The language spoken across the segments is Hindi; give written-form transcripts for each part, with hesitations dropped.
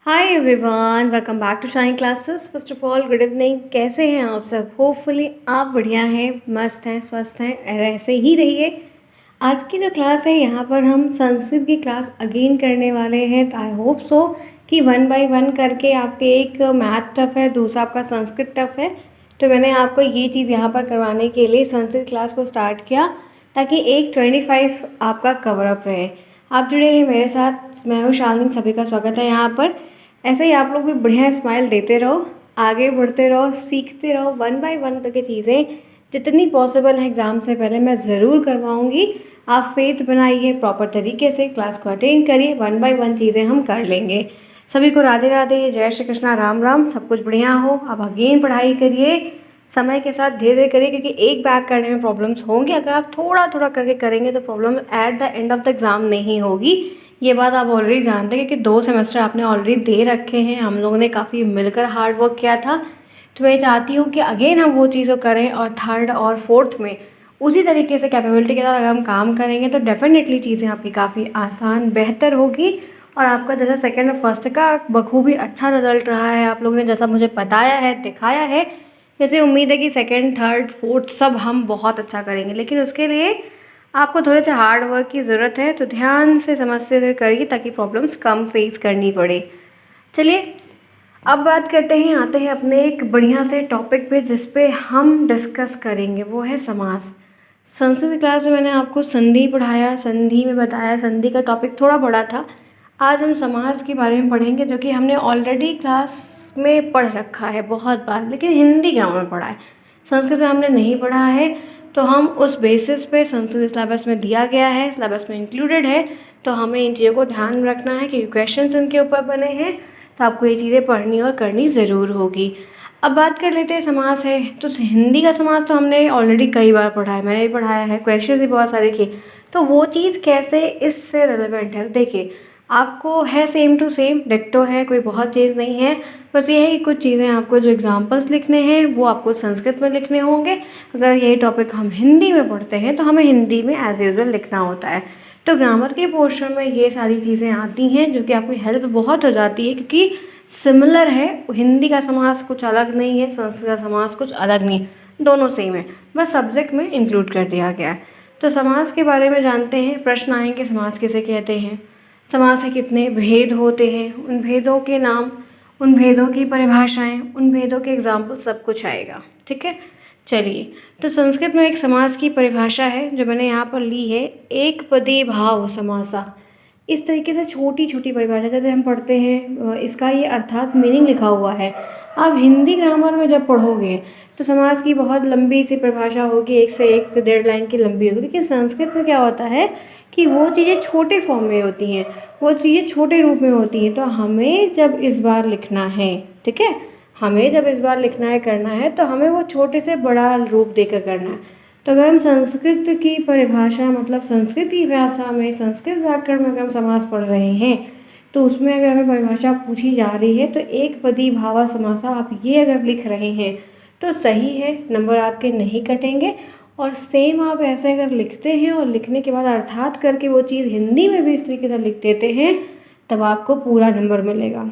Hi everyone, welcome back to Shine Classes. First of all good evening. कैसे हैं आप सब? होपफुली आप बढ़िया हैं, मस्त हैं, स्वस्थ हैं, और ऐसे ही रहिए। आज की जो क्लास है यहाँ पर हम संस्कृत की क्लास अगेन करने वाले हैं। तो आई होप सो कि वन बाय वन करके आपके एक मैथ टफ है, दूसरा आपका संस्कृत टफ है। तो मैंने आपको ये चीज़ यहाँ पर करवाने के लिए संस्कृत क्लास को स्टार्ट किया ताकि एक 25 आपका कवर अप रहे। आप जुड़े हैं मेरे साथ, मैं हूँ शालिनी, सभी का स्वागत है यहाँ पर। ऐसे ही आप लोग भी बढ़िया स्माइल देते रहो, आगे बढ़ते रहो, सीखते रहो। वन बाय वन करके चीज़ें जितनी पॉसिबल है एग्ज़ाम से पहले मैं ज़रूर करवाऊँगी। आप फेथ बनाइए, प्रॉपर तरीके से क्लास को अटेंड करिए, वन बाय वन चीज़ें हम कर लेंगे। सभी को राधे राधे, जय श्री कृष्णा, राम राम। सब कुछ बढ़िया हो। अब अगेन पढ़ाई करिए, समय के साथ धीरे धीरे करिए, क्योंकि एक बैग करने में प्रॉब्लम्स होंगी। अगर आप थोड़ा थोड़ा करके करेंगे तो problem at the end of the exam नहीं होगी। ये बात आप ऑलरेडी जानते हैं, क्योंकि 2 सेमेस्टर आपने ऑलरेडी दे रखे हैं। हम लोगों ने काफ़ी मिलकर हार्ड वर्क किया था। तो मैं चाहती हूँ कि अगेन हम वो चीज़ करें, और थर्ड और फोर्थ में उसी तरीके से कैपेबिलिटी के साथ अगर हम काम करेंगे तो डेफिनेटली चीज़ें आपकी काफ़ी आसान, बेहतर होगी। और आपका जैसा सेकेंड और फर्स्ट का बखूबी अच्छा रिजल्ट रहा है, आप लोगों ने जैसा मुझे बताया है, दिखाया है, जैसे उम्मीद है कि सेकेंड, थर्ड, फोर्थ सब हम बहुत अच्छा करेंगे। लेकिन उसके लिए आपको थोड़े से हार्ड वर्क की ज़रूरत है। तो ध्यान से समझते हुए करिए ताकि प्रॉब्लम्स कम फेस करनी पड़े। चलिए अब बात करते हैं, आते हैं अपने एक बढ़िया से टॉपिक पे जिस पे हम डिस्कस करेंगे, वो है समास। संस्कृत क्लास में मैंने आपको संधि पढ़ाया, संधि में बताया, संधि का टॉपिक थोड़ा बड़ा था। आज हम समास के बारे में पढ़ेंगे, जो कि हमने ऑलरेडी क्लास में पढ़ रखा है बहुत बार, लेकिन हिंदी ग्रामर में पढ़ा है, संस्कृत में हमने नहीं पढ़ा है। तो हम उस बेसिस पे, संस्कृत सिलेबस में दिया गया है, सिलेबस में इंक्लूडेड है, तो हमें इन चीज़ों को ध्यान में रखना है क्योंकि क्वेश्चंस इनके ऊपर बने हैं। तो आपको ये चीज़ें पढ़नी और करनी ज़रूर होगी। अब बात कर लेते हैं समास है। तो हिंदी का समास तो हमने ऑलरेडी कई बार पढ़ा है, मैंने भी पढ़ाया है, क्वेश्चंस भी बहुत सारे किए। तो वो चीज़ कैसे इससे रिलेवेंट है, देखिए आपको है सेम टू सेम, डिक्टो है, कोई बहुत चीज़ नहीं है। बस ये है कि कुछ चीज़ें आपको जो एग्जांपल्स लिखने हैं वो आपको संस्कृत में लिखने होंगे। अगर यही टॉपिक हम हिंदी में पढ़ते हैं तो हमें हिंदी में एज यूजुअल लिखना होता है। तो ग्रामर के पोर्शन में ये सारी चीज़ें आती हैं जो कि आपकी हेल्प बहुत हो जाती है, क्योंकि सिमिलर है। हिंदी का समास कुछ अलग नहीं है, संस्कृत का समास कुछ अलग नहीं है, दोनों सेम है, बस सब्जेक्ट में इंक्लूड कर दिया गया है। तो समास के बारे में जानते हैं। प्रश्न आएंगे, समास किसे कहते हैं, समास के कितने भेद होते हैं, उन भेदों के नाम, उन भेदों की परिभाषाएं, उन भेदों के एग्जाम्पल, सब कुछ आएगा। ठीक है, चलिए। तो संस्कृत में एक समास की परिभाषा है जो मैंने यहाँ पर ली है, एक पदी भाव समासा। इस तरीके से छोटी छोटी परिभाषा जैसे हम पढ़ते हैं, इसका ये अर्थात मीनिंग लिखा हुआ है। आप हिंदी ग्रामर में जब पढ़ोगे तो समास की बहुत लंबी सी परिभाषा होगी, एक से 1 से 1.5 लाइन की लंबी होगी। लेकिन संस्कृत में क्या होता है कि वो चीज़ें छोटे फॉर्म में होती हैं, वो चीज़ें छोटे रूप में होती हैं। तो हमें जब इस बार लिखना है, ठीक है, हमें जब इस बार लिखना है, करना है, तो हमें वो छोटे से बड़ा रूप देकर करना है। तो अगर हम संस्कृत की परिभाषा, मतलब संस्कृत की भाषा में, संस्कृत व्याकरण में अगर हम समास पढ़ रहे हैं, तो उसमें अगर हमें परिभाषा पूछी जा रही है तो एक पदी भावा समासा आप ये अगर लिख रहे हैं तो सही है, नंबर आपके नहीं कटेंगे। और सेम आप ऐसे अगर लिखते हैं और लिखने के बाद अर्थात करके वो चीज़ हिंदी में भी इस तरीके से लिख देते हैं, तब आपको पूरा नंबर मिलेगा।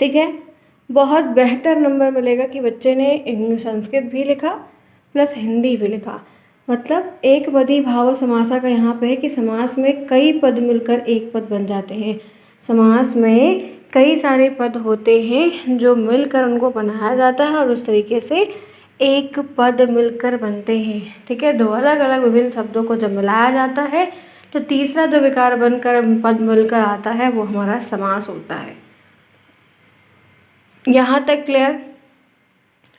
ठीक है, बहुत बेहतर नंबर मिलेगा कि बच्चे ने संस्कृत भी लिखा प्लस हिंदी भी लिखा। मतलब एक पदी भाव समासा का यहाँ पे है कि समास में कई पद मिलकर एक पद बन जाते हैं। समास में कई सारे पद होते हैं जो मिलकर उनको बनाया जाता है और उस तरीके से एक पद मिलकर बनते हैं। ठीक है, 2 अलग अलग विभिन्न शब्दों को जब मिलाया जाता है तो तीसरा जो विकार बनकर पद मिलकर आता है वो हमारा समास होता है। यहाँ तक क्लियर?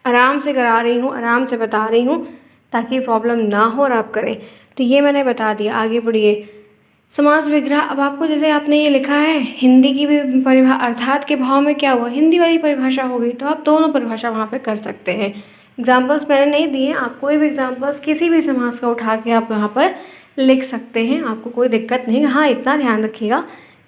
आराम से करा रही हूँ, आराम से बता रही हूँ ताकि प्रॉब्लम ना हो और आप करें। तो ये मैंने बता दिया, आगे बढ़िए। समास विग्रह, अब आपको जैसे आपने ये लिखा है हिंदी की भी अर्थात के भाव में क्या हुआ, हिंदी वाली परिभाषा हो गई, तो आप दोनों परिभाषा वहाँ पे कर सकते हैं। एग्जाम्पल्स मैंने नहीं दिए, आप कोई भी एग्जाम्पल्स किसी भी समास का उठा के आप यहाँ पर लिख सकते हैं, आपको कोई दिक्कत नहीं। हाँ, इतना ध्यान रखिएगा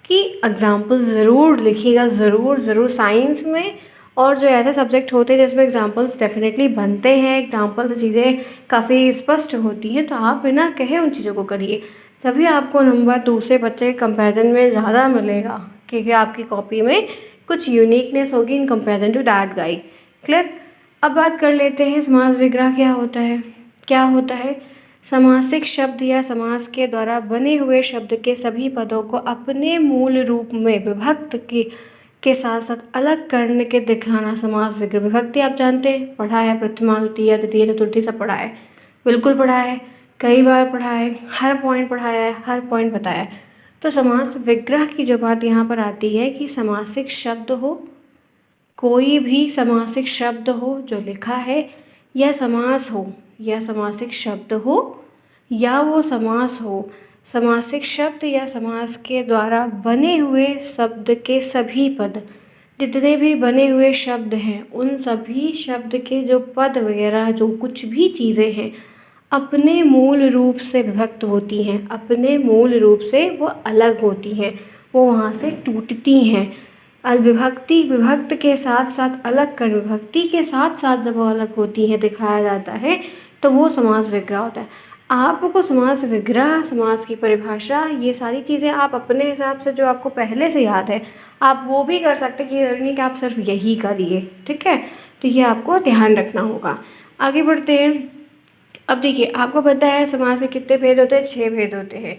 कि एग्जाम्पल ज़रूर लिखिएगा, ज़रूर ज़रूर। साइंस में और जो ऐसे सब्जेक्ट होते हैं जिसमें एग्जाम्पल्स डेफिनेटली बनते हैं, एग्जाम्पल से चीज़ें काफ़ी स्पष्ट होती हैं, तो आप बिना कहे उन चीज़ों को करिए, तभी आपको नंबर दूसरे बच्चे के कंपैरिजन में ज़्यादा मिलेगा। क्योंकि आपकी कॉपी में कुछ यूनिकनेस होगी in comparison to that guy. Clear. अब बात कर लेते हैं समास विग्रह क्या होता है। क्या होता है? समासिक शब्द या समास के द्वारा बने हुए शब्द के सभी पदों को अपने मूल रूप में विभक्त के साथ साथ अलग करने के दिखलाना समास विग्रह। विभक्ति आप जानते हैं, पढ़ा है, प्रथमा द्वितीय तृतीय चतुर्थी सब पढ़ा है, बिल्कुल पढ़ा है, कई बार पढ़ा है, हर पॉइंट पढ़ाया है, हर पॉइंट बताया है। तो समास विग्रह की जो बात यहाँ पर आती है कि समासिक शब्द हो, कोई भी समासिक शब्द हो जो लिखा है, या समास हो, या समासिक शब्द हो, या वो समास हो, समासिक शब्द या समास के द्वारा बने हुए शब्द के सभी पद, जितने भी बने हुए शब्द हैं उन सभी शब्द के जो पद वगैरह जो कुछ भी चीज़ें हैं अपने मूल रूप से विभक्त होती हैं, अपने मूल रूप से वो अलग होती हैं, वो वहाँ से टूटती हैं। अलविभक्ति विभक्त के साथ साथ अलग कर, विभक्ति के साथ साथ जब वो अलग होती हैं दिखाया जाता है तो वो समास विग्रह होता है। आपको समास विग्रह, समास की परिभाषा, ये सारी चीज़ें आप अपने हिसाब से जो आपको पहले से याद है आप वो भी कर सकते हैं, कि ज़रूरी नहीं कि आप सिर्फ यही करिए। ठीक है, तो ये आपको ध्यान रखना होगा। आगे बढ़ते हैं। अब देखिए, आपको पता है समास के कितने भेद होते हैं? 6 भेद होते हैं,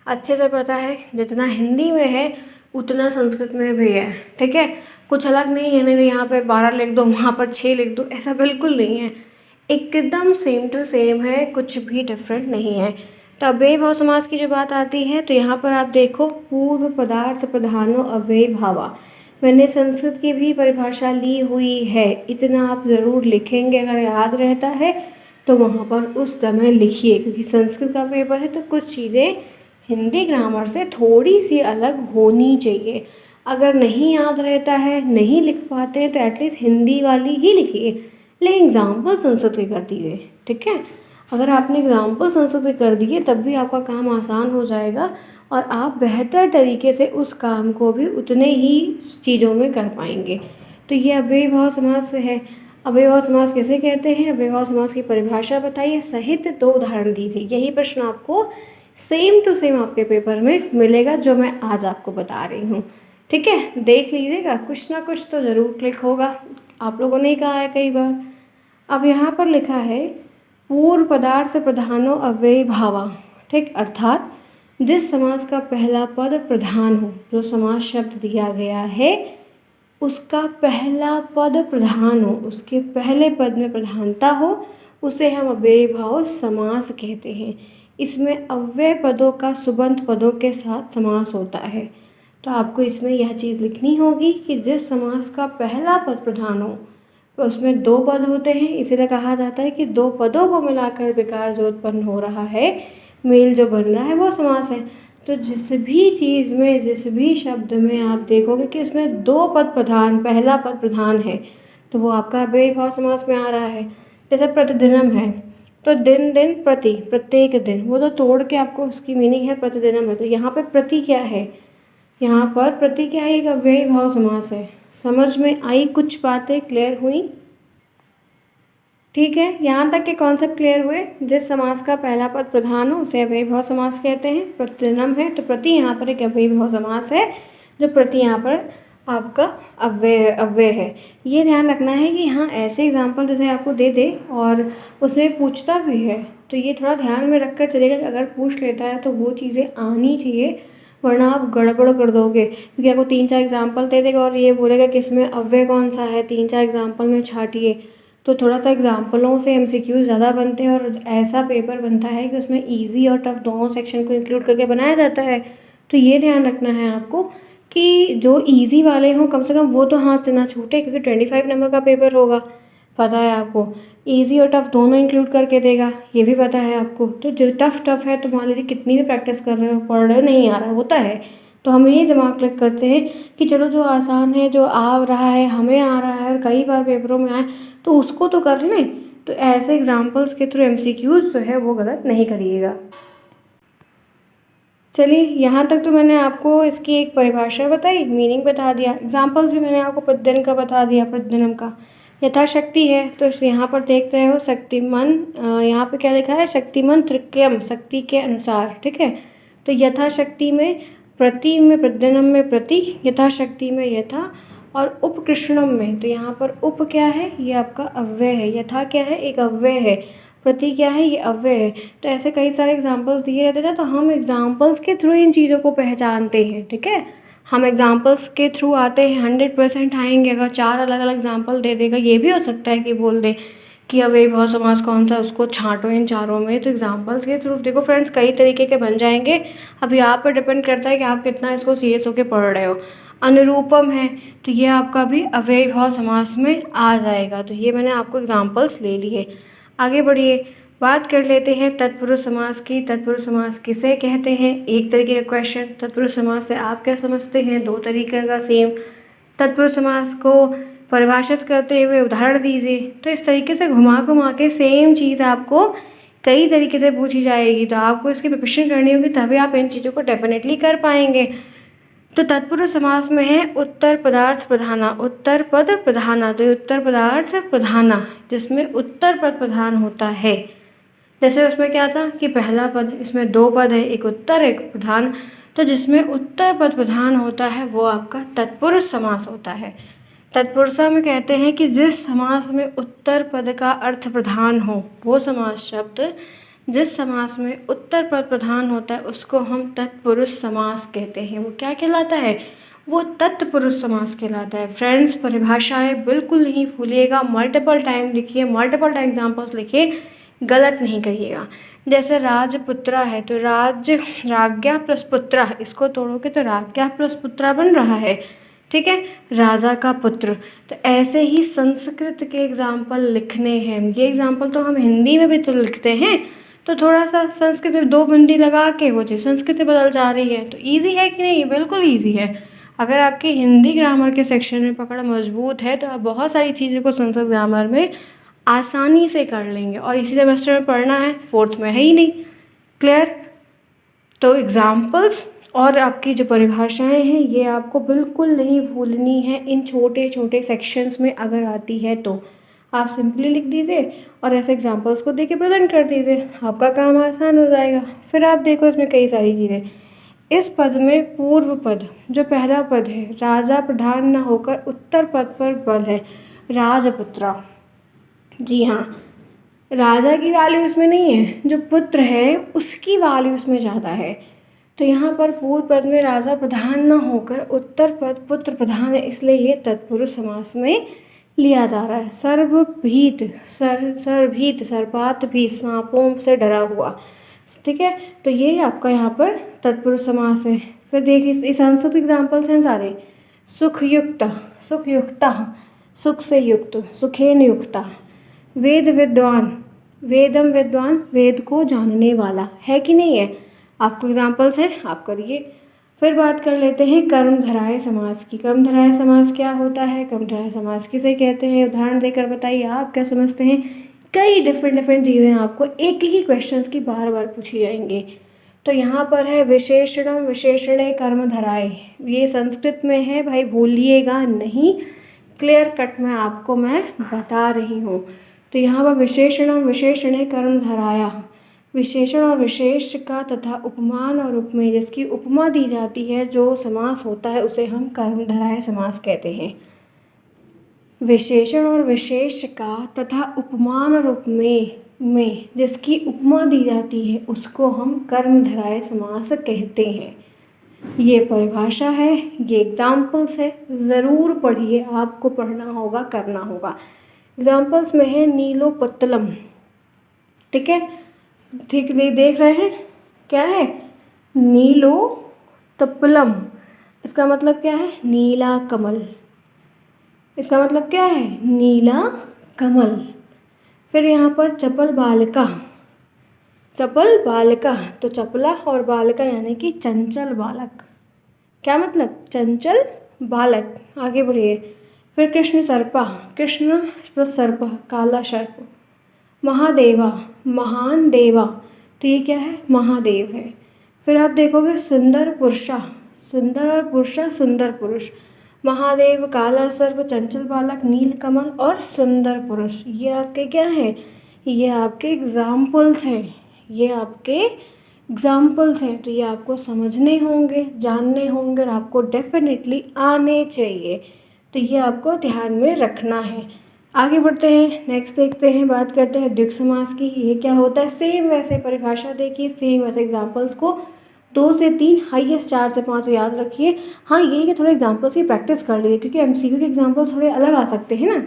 अच्छे से पता है। जितना हिंदी में है उतना संस्कृत में भी है। ठीक है, कुछ अलग नहीं है, नहीं यहाँ पे 12 लिख दो, वहाँ पर 6 लिख दो, ऐसा बिल्कुल नहीं है, एकदम सेम टू सेम है, कुछ भी डिफरेंट नहीं है। तो अव्ययी भाव समास की जो बात आती है तो यहाँ पर आप देखो, पूर्व पदार्थ प्रधानो अव्ययी भावा। मैंने संस्कृत की भी परिभाषा ली हुई है, इतना आप ज़रूर लिखेंगे, अगर याद रहता है तो वहाँ पर उस समय लिखिए, क्योंकि संस्कृत का पेपर है तो कुछ चीज़ें हिंदी ग्रामर से थोड़ी सी अलग होनी चाहिए। अगर नहीं याद रहता है, नहीं लिख पाते हैं तो एटलीस्ट हिंदी वाली ही लिखिए, लेकिन एग्जाम्पल संस्कृत के कर दीजिए। ठीक है, अगर आपने एग्जाम्पल संस्कृत के कर दिए तब भी आपका काम आसान हो जाएगा और आप बेहतर तरीके से उस काम को भी उतने ही चीज़ों में कर पाएंगे। तो ये अव्ययी भाव समास है। अव्ययी भाव समास कैसे कहते हैं? अव्ययी भाव समास की परिभाषा बताइए, सहित 2 उदाहरण दीजिए। यही प्रश्न आपको सेम टू सेम आपके पेपर में मिलेगा जो मैं आज आपको बता रही हूँ। ठीक है, देख लीजिएगा, कुछ ना कुछ तो ज़रूर क्लिक होगा, आप लोगों ने कहा है कई बार। अब यहाँ पर लिखा है पूर्व पदार्थ प्रधानो अव्ययी भावा। ठीक, अर्थात जिस समास का पहला पद प्रधान हो, जो समास शब्द दिया गया है उसका पहला पद प्रधान हो, उसके पहले पद में प्रधानता हो, उसे हम अव्ययी भाव समास कहते हैं। इसमें अव्यय पदों का सुबंत पदों के साथ समास होता है। तो आपको इसमें यह चीज़ लिखनी होगी कि जिस समास का पहला पद प्रधान हो तो उसमें 2 पद होते हैं, इसीलिए कहा जाता है कि 2 पदों को मिलाकर विकार जो उत्पन्न हो रहा है, मेल जो बन रहा है, वो समास है। तो जिस भी चीज़ में, जिस भी शब्द में आप देखोगे कि उसमें 2 पद प्रधान, पहला पद प्रधान है, तो वो आपका अव्ययी भाव समास में आ रहा है। जैसे प्रतिदिनम है, तो दिन दिन प्रति, प्रत्येक दिन, वो तो तोड़ के आपको उसकी मीनिंग है प्रतिदिनम है। तो यहाँ पे प्रति क्या है? यहाँ पर प्रति क्या है? एक अव्ययी भाव समास है। समझ में आई? कुछ बातें क्लियर हुई? ठीक है, यहाँ तक के कॉन्सेप्ट क्लियर हुए। जिस समास का पहला पद प्रधान हो उसे अव्ययी भाव समास कहते हैं। प्रतिदिनम है तो प्रति यहाँ पर एक अव्ययी भाव समास है, जो प्रति यहाँ पर आपका अव्यय है। ये ध्यान रखना है कि हाँ, ऐसे एग्जाम्पल जैसे आपको दे दे और उसमें पूछता भी है तो ये थोड़ा ध्यान में रख कर चलेगा कि अगर पूछ लेता है तो वो चीज़ें आनी चाहिए, वरना आप गड़बड़ कर दोगे। क्योंकि आपको 3-4 एग्जाम्पल दे देगा और ये बोलेगा कि इसमें अव्यय कौन सा है, 3-4 एग्जाम्पल में छाटिए। तो थोड़ा सा एग्जाम्पलों से एमसीक्यू ज़्यादा बनते हैं और ऐसा पेपर बनता है कि उसमें इजी और टफ दोनों सेक्शन को इंक्लूड करके बनाया जाता है। तो ये ध्यान रखना है आपको कि जो इजी वाले हों कम से कम वो तो हाथ से ना छूटे, क्योंकि 25 नंबर का पेपर होगा, पता है आपको। इजी और टफ दोनों इंक्लूड करके देगा, ये भी पता है आपको। तो जो टफ है तो मान लीजिए कितनी भी प्रैक्टिस कर रहे हो, पढ़ रहे हो, नहीं आ रहा होता है, तो हम ये दिमाग क्लिक करते हैं कि चलो जो आसान है, जो आ रहा है, हमें आ रहा है और कई बार पेपरों में आए तो उसको तो कर लें। तो ऐसे एग्जाम्पल्स के थ्रू एमसीक्यूज जो है वो गलत नहीं करिएगा। चलिए, यहाँ तक तो मैंने आपको इसकी एक परिभाषा बताई, मीनिंग बता दिया, एग्जाम्पल्स भी मैंने आपको प्रतिदिन का बता दिया, प्रतिदिनम का। यथाशक्ति है तो यहाँ पर देख रहे हो शक्तिमान, यहाँ पे क्या लिखा है? शक्तिमान त्रिक्यम, शक्ति के अनुसार। ठीक है, तो यथाशक्ति में प्रति में प्रद्यनम में प्रति, यथाशक्ति में यथा, और उपकृष्णम में, तो यहाँ पर उप क्या है, ये आपका अव्यय है, यथा क्या है, एक अव्यय है, प्रति क्या है, ये अव्यय है। तो ऐसे कई सारे एग्जाम्पल्स दिए रहते थे, तो हम एग्जाम्पल्स के थ्रू इन चीज़ों को पहचानते हैं। ठीक है, हम एग्जाम्पल्स के थ्रू आते हैं, 100% आएंगे। अगर 4 अलग अलग एग्जाम्पल दे देगा, ये भी हो सकता है कि बोल दे कि अव्ययीभाव समास कौन सा, उसको छांटो इन चारों में। तो एग्जाम्पल्स के थ्रू देखो फ्रेंड्स, कई तरीके के बन जाएंगे। अभी आप पर डिपेंड करता है कि आप कितना इसको सीरियस होकर पढ़ रहे हो। अनुरूपम है, तो ये आपका भी अव्ययीभाव समास में आ जाएगा। तो ये मैंने आपको एग्जाम्पल्स ले लिए। आगे बढ़िए, बात कर लेते हैं तत्पुरुष समास की। तत्पुरुष समास किसे कहते हैं? एक तरीके का क्वेश्चन। तत्पुरुष समास से आप क्या समझते हैं? 2 तरीके का सेम। तत्पुरुष समास को परिभाषित करते हुए उदाहरण दीजिए। तो इस तरीके से घुमा घुमा के सेम चीज़ आपको कई तरीके से पूछी जाएगी, तो आपको इसकी प्रिपरेशन करनी होगी, तभी आप इन चीज़ों को डेफिनेटली कर पाएंगे। तो तत्पुरुष समास में है उत्तर पदार्थ प्रधाना, उत्तर पद प्रधाना। तो उत्तर पदार्थ प्रधाना, जिसमें उत्तर पद प्रधान होता है। जैसे उसमें क्या था कि पहला पद, इसमें 2 पद है, एक उत्तर एक प्रधान, तो जिसमें उत्तर पद प्रधान होता है वो आपका तत्पुरुष समास होता है। तत्पुरुषा में कहते हैं कि जिस समास में उत्तर पद का अर्थ प्रधान हो, वो समास शब्द, जिस समास में उत्तर पद प्रधान होता है उसको हम तत्पुरुष समास कहते हैं। वो क्या कहलाता है? वो तत्पुरुष समास कहलाता है। फ्रेंड्स, परिभाषाएं बिल्कुल नहीं भूलिएगा, मल्टीपल टाइम लिखिए, मल्टीपल टाइम एग्जाम्पल्स लिखिए, गलत नहीं करिएगा। जैसे राजपुत्रा है, तो राज्ञा प्लस पुत्रा, इसको तोड़ोगे तो राज्ञा प्लस पुत्रा बन रहा है। ठीक है, राजा का पुत्र। तो ऐसे ही संस्कृत के एग्जाम्पल लिखने हैं। ये एग्जाम्पल तो हम हिंदी में भी तो लिखते हैं, तो थोड़ा सा संस्कृत में 2 बंदी लगा के वो चीज़ संस्कृत बदल जा रही है। तो ईजी है कि नहीं? बिल्कुल ईजी है। अगर आपकी हिंदी ग्रामर के सेक्शन में पकड़ मजबूत है तो आप बहुत सारी चीज़ों को संस्कृत ग्रामर में आसानी से कर लेंगे। और इसी सेमेस्टर में पढ़ना है, 4th में है ही नहीं। क्लियर? तो एग्जाम्पल्स और आपकी जो परिभाषाएं हैं ये आपको बिल्कुल नहीं भूलनी है। इन छोटे छोटे सेक्शंस में अगर आती है तो आप सिंपली लिख दीजिए और ऐसे एग्जाम्पल्स को देके प्रेजेंट कर दीजिए, आपका काम आसान हो जाएगा। फिर आप देखो इसमें कई सारी चीज़ें। इस पद में पूर्व पद, जो पहला पद है, राजा प्रधान न होकर उत्तर पद पर बल है, राजपुत्रा। जी हाँ, राजा की वैल्यू इसमें नहीं है, जो पुत्र है उसकी वैल्यू इसमें ज़्यादा है। तो यहाँ पर पूर्व पद में राजा प्रधान न होकर उत्तर पद पुत्र प्रधान है, इसलिए ये तत्पुरुष समास में लिया जा रहा है। सर्वभीत, सरभीत, सर्पात भी, सांपों से डरा हुआ। ठीक है, तो ये आपका यहाँ पर तत्पुरुष समास है। फिर देखिए इस आंसर एग्जाम्पल्स हैं सारे। सुखयुक्त, सुखयुक्ता, सुख से युक्त, सुखेन युक्ता। वेद विद्वान, वेदम विद्वान, वेद को जानने वाला, है कि नहीं है? आपको एग्जाम्पल्स हैं, आप करिए। फिर बात कर लेते हैं कर्मधारय समास की। कर्मधारय समास क्या होता है? कर्मधारय समास किसे कहते हैं? उदाहरण देकर बताइए, आप क्या समझते हैं? कई डिफरेंट चीज़ें आपको एक ही क्वेश्चंस की बार बार पूछी जाएंगी। तो यहाँ पर है विशेषणम विशेषणे कर्मधारय, ये संस्कृत में है भाई, भूलिएगा नहीं, क्लियर कट में आपको मैं बता रही हूँ। तो यहाँ पर विशेषणम विशेषणे कर्मधारया, विशेषण और विशेष का तथा उपमान और उपमेय, जिसकी उपमा दी जाती है, जो समास होता है उसे हम कर्मधारय समास कहते हैं। विशेषण और विशेष का तथा उपमान और उपमेय में जिसकी उपमा दी जाती है उसको हम कर्मधारय समास कहते हैं। ये परिभाषा है, ये एग्जाम्पल्स है, ज़रूर पढ़िए, आपको पढ़ना होगा, करना होगा। एग्जाम्पल्स में है नीलोपत्तलम। ठीक है, ठीक देख रहे हैं क्या है? नीलोत्पलम, इसका मतलब क्या है? नीला कमल। इसका मतलब क्या है? नीला कमल। फिर यहाँ पर चपल बालिका, चपल बालिका, तो चपला और बालिका यानी कि चंचल बालक। क्या मतलब? चंचल बालक। आगे बढ़िए। फिर कृष्ण सर्पा, कृष्ण प्लस सर्प, काला सर्प। महादेवा, महान देवा, तो ये क्या है? महादेव है। फिर आप देखोगे सुंदर पुरुषा, सुंदर और पुरुषा, सुंदर पुरुष। महादेव, काला सर्प, चंचल बालक, नीलकमल और सुंदर पुरुष, ये आपके क्या हैं? ये आपके एग्जाम्पल्स हैं, ये आपके एग्ज़ाम्पल्स हैं तो ये आपको समझने होंगे, जानने होंगे और आपको डेफिनेटली आने चाहिए। तो ये आपको ध्यान में रखना है। आगे बढ़ते हैं, नेक्स्ट देखते हैं, बात करते हैं द्विगु समास की। ये क्या होता है? सेम वैसे परिभाषा देखिए, सेम वैसे एग्जाम्पल्स को 2 से 3 हाईएस्ट 4 से 5 याद रखिए। हाँ ये है कि थोड़े एग्जाम्पल्स की प्रैक्टिस कर लीजिए क्योंकि एमसीक्यू के एग्जाम्पल्स थोड़े अलग आ सकते हैं ना।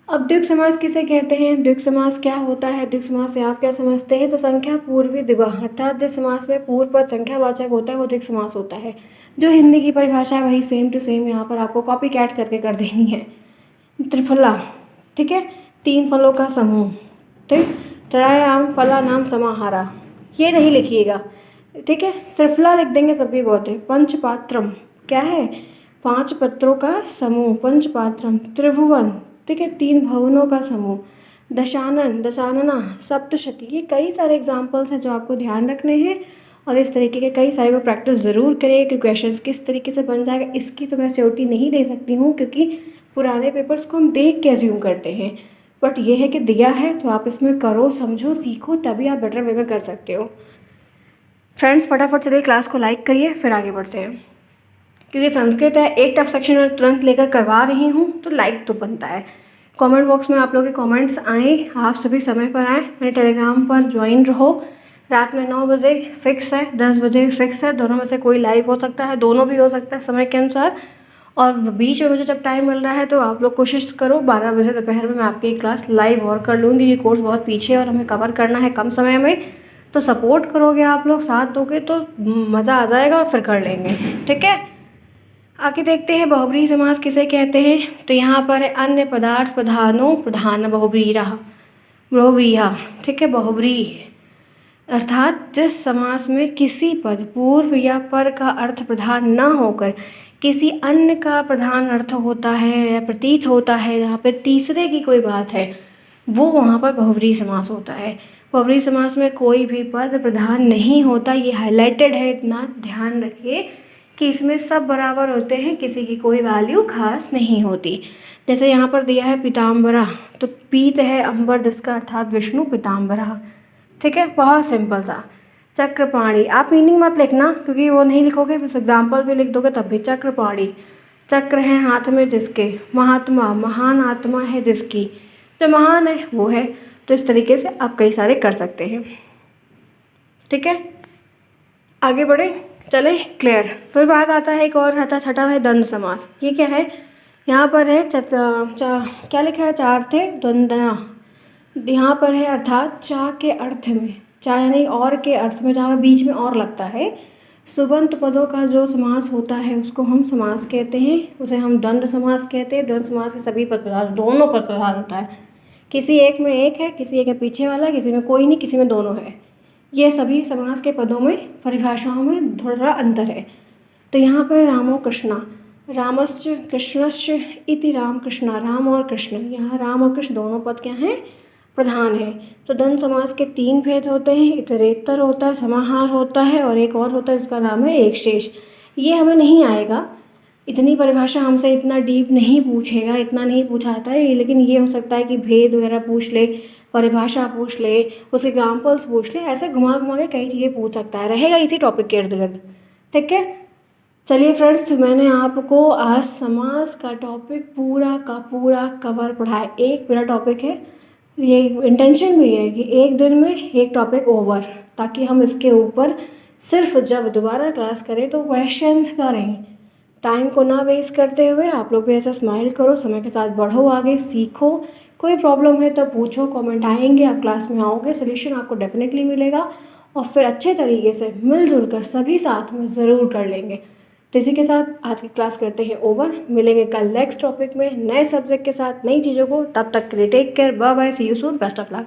अब द्विगु समास किसे कहते हैं? द्विगु समास क्या होता है? द्विगु समास से आप क्या समझते हैं? तो संख्या पूर्वी द्विगु, अर्थात जिस समास में पूर्व पद संख्यावाचक होता है वो द्विगु समास होता है। जो हिंदी की परिभाषा है वही सेम टू सेम यहाँ पर आपको कॉपी कैट करके कर देनी है। त्रिफला, ठीक है, 3 फलों का समूह, ठीक, त्रयाम फला नाम समाहारा, ये नहीं लिखिएगा, ठीक है, त्रिफला लिख देंगे तब भी बहुत है। पंचपात्रम क्या है? 5 पत्रों का समूह, पंचपात्रम। त्रिभुवन, ठीक है, 3 भवनों का समूह। दशानन, दशानना, सप्तशती, ये कई सारे एग्जाम्पल्स हैं जो आपको ध्यान रखने हैं और इस तरीके के कई सारे को प्रैक्टिस ज़रूर करिए कि क्वेश्चंस किस तरीके से बन जाएगा। इसकी तो मैं श्योरिटी नहीं दे सकती हूँ क्योंकि पुराने पेपर्स को हम देख के अज्यूम करते हैं, बट ये है कि दिया है तो आप इसमें करो, समझो, सीखो, तभी आप बेटर वे में कर सकते हो। फ्रेंड्स फटाफट चलिए क्लास को लाइक करिए, फिर आगे बढ़ते हैं। क्योंकि संस्कृत है, एक टफ सेक्शन में तुरंत लेकर करवा रही हूँ तो लाइक तो बनता है। कमेंट बॉक्स में आप लोगों के कमेंट्स आएँ, आप सभी समय पर आएँ, मेरे टेलीग्राम पर ज्वाइन रहो। रात में 9 बजे फिक्स है, 10 बजे फिक्स है, दोनों में से कोई लाइव हो सकता है, दोनों भी हो सकता है समय के अनुसार। और बीच में मुझे जब टाइम मिल रहा है तो आप लोग कोशिश करो 12 बजे दोपहर में मैं आपकी क्लास लाइव और कर लूँगी। ये कोर्स बहुत पीछे है और हमें कवर करना है कम समय में, तो सपोर्ट करोगे आप लोग, साथ दोगे तो मज़ा आ जाएगा और फिर कर लेंगे, ठीक है। आगे देखते हैं बहुब्रीहि समास किसे कहते हैं। तो यहाँ पर है अन्य पदार्थ प्रधानो प्रधान बहुब्रीहि, बहुब्रीहा, ठीक है, बहुब्रीहि अर्थात जिस समास में किसी पद पूर्व या पर का अर्थ प्रधान न होकर किसी अन्य का प्रधान अर्थ होता है या प्रतीत होता है, जहाँ पे तीसरे की कोई बात है, वो वहाँ पर बहुब्रीहि समास होता है। बहुब्रीहि समास में कोई भी पद प्रधान नहीं होता, ये हाईलाइटेड है, इतना ध्यान रखिए कि इसमें सब बराबर होते हैं, किसी की कोई वैल्यू खास नहीं होती। जैसे यहाँ पर दिया है पीताम्बरा, तो पीत है अंबर जिसका अर्थात विष्णु, पीताम्बरा, ठीक है, बहुत सिंपल सा। चक्रपाणी, आप मीनिंग मत लिखना क्योंकि वो नहीं लिखोगे, बस एग्जाम्पल भी लिख दोगे तब भी। चक्रपाणी, चक्र है हाथ में जिसके। महात्मा, महान आत्मा है जिसकी, जो महान है वो है। तो इस तरीके से आप कई सारे कर सकते हैं, ठीक है। आगे बढ़े, चले, क्लियर। फिर बात आता है एक और आता, छठा है द्वंद्व समास। ये क्या है? यहाँ पर है क्या लिखा है? चार थे द्वंद्वना, यहाँ पर है अर्थात चा के अर्थ में, चा यानी और के अर्थ में, जहाँ बीच में और लगता है। सुबंत पदों का जो समास होता है उसको हम समास कहते हैं, उसे हम द्वंद्व समास कहते हैं। द्वंद्व समास के सभी पद प्रधान, दोनों पद प्रधान होता है, किसी एक में एक है, किसी एक के पीछे वाला, किसी में कोई नहीं, किसी में दोनों है। ये सभी समास के पदों में, परिभाषाओं में थोड़ा थोड़ा अंतर है। तो यहाँ पर रामो कृष्णा, रामश्च कृष्णश्च इति राम कृष्णा, राम और कृष्ण, यहाँ राम और कृष्ण दोनों पद क्या हैं? प्रधान है। तो द्वंद्व समास के 3 भेद होते हैं, इतरेतर होता है, समाहार होता है और एक और होता है जिसका नाम है एक शेष। ये हमें नहीं आएगा, इतनी परिभाषा हमसे इतना डीप नहीं पूछेगा, इतना नहीं पूछाता है, लेकिन ये हो सकता है कि भेद वगैरह पूछ ले, परिभाषा पूछ ले, उसके एग्जाम्पल्स पूछ ले, ऐसे घुमा घुमा के कई चीज़ें पूछ सकता है, रहेगा इसी टॉपिक के इर्द गिर्द, ठीक है। चलिए फ्रेंड्स, तो मैंने आपको आज समास का टॉपिक पूरा का पूरा कवर पढ़ाया। एक मेरा टॉपिक है, ये इंटेंशन भी है कि एक दिन में एक टॉपिक ओवर, ताकि हम इसके ऊपर सिर्फ जब दोबारा क्लास करें तो क्वेश्चंस करें, टाइम को ना वेस्ट करते हुए। आप लोग भी ऐसा स्माइल करो, समय के साथ बढ़ो, आगे सीखो। कोई प्रॉब्लम है तो पूछो, कमेंट आएंगे, आप क्लास में आओगे, सोल्यूशन आपको डेफिनेटली मिलेगा और फिर अच्छे तरीके से मिलजुल कर सभी साथ में ज़रूर कर लेंगे। तो इसी के साथ आज की क्लास करते हैं ओवर। मिलेंगे कल नेक्स्ट टॉपिक में नए सब्जेक्ट के साथ, नई चीज़ों को। तब तक के लिए take care, bye bye, see you soon, best of luck.